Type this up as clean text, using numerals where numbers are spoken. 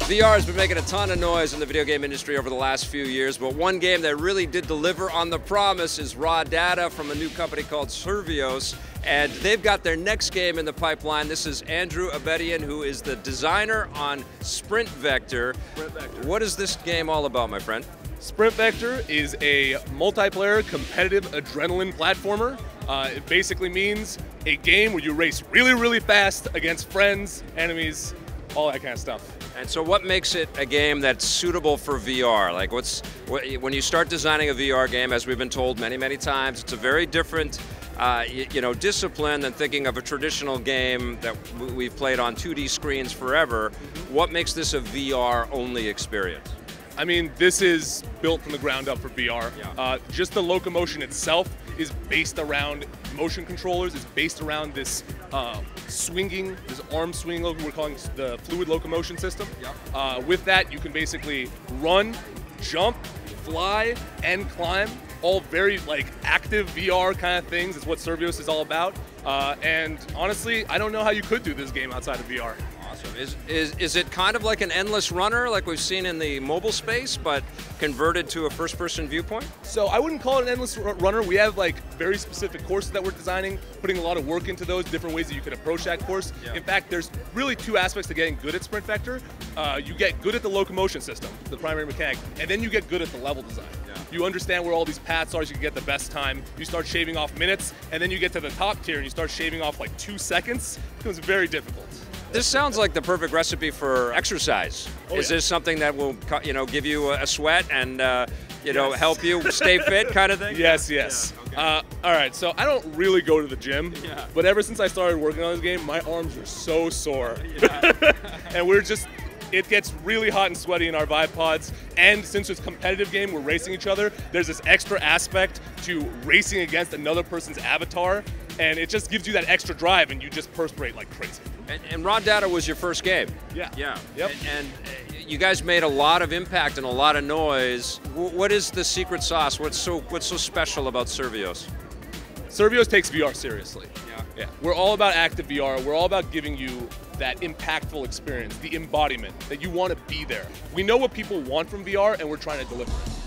VR has been making a ton of noise in the video game industry over the last few years, but one game that really did deliver on the promise is raw data from a new company called Survios, and they've got their next game in the pipeline. This is Andrew Abedian, who is the designer on Sprint Vector. What is this game all about, my friend? Sprint Vector is a multiplayer competitive adrenaline platformer. It basically means a game where you race really, really fast against friends, enemies, all that kind of stuff. And so what makes it a game that's suitable for VR? Like when you start designing a VR game, as we've been told many, many times, it's a very different discipline than thinking of a traditional game that we've played on 2D screens forever. What makes this a VR-only experience? I mean, this is built from the ground up for VR. Yeah. Just the locomotion itself is based around motion controllers. It's based around this swinging, this arm swinging, we're calling the fluid locomotion system. Yeah. With that, you can basically run, jump, fly, and climb. All very active VR kind of things. It's what Survios is all about. And honestly, I don't know how you could do this game outside of VR. Awesome. Is it kind of like an endless runner like we've seen in the mobile space, but converted to a first-person viewpoint? So I wouldn't call it an endless runner. We have very specific courses that we're designing, putting a lot of work into those, different ways that you can approach that course. Yeah. In fact, there's really two aspects to getting good at Sprint Vector. You get good at the locomotion system, the primary mechanic, and then you get good at the level design. Yeah. You understand where all these paths are so you can get the best time. You start shaving off minutes, and then you get to the top tier and you start shaving off 2 seconds. It becomes very difficult. This sounds like the perfect recipe for exercise. Is this something that will, give you a sweat and, Yes. help you stay fit kind of thing? Yes, yes. Yeah, okay. All right, so I don't really go to the gym, Yeah. but ever since I started working on this game, my arms are so sore. Yeah. And it gets really hot and sweaty in our Vive pods, and since it's a competitive game, we're racing each other, there's this extra aspect to racing against another person's avatar, and it just gives you that extra drive, and you just perspirate like crazy. And Raw Data was your first game. Yeah. Yeah. Yep. And you guys made a lot of impact and a lot of noise. What is the secret sauce? What's so special about Survios? Survios takes VR seriously. Yeah. Yeah. We're all about active VR. We're all about giving you that impactful experience, the embodiment, that you want to be there. We know what people want from VR, and we're trying to deliver it.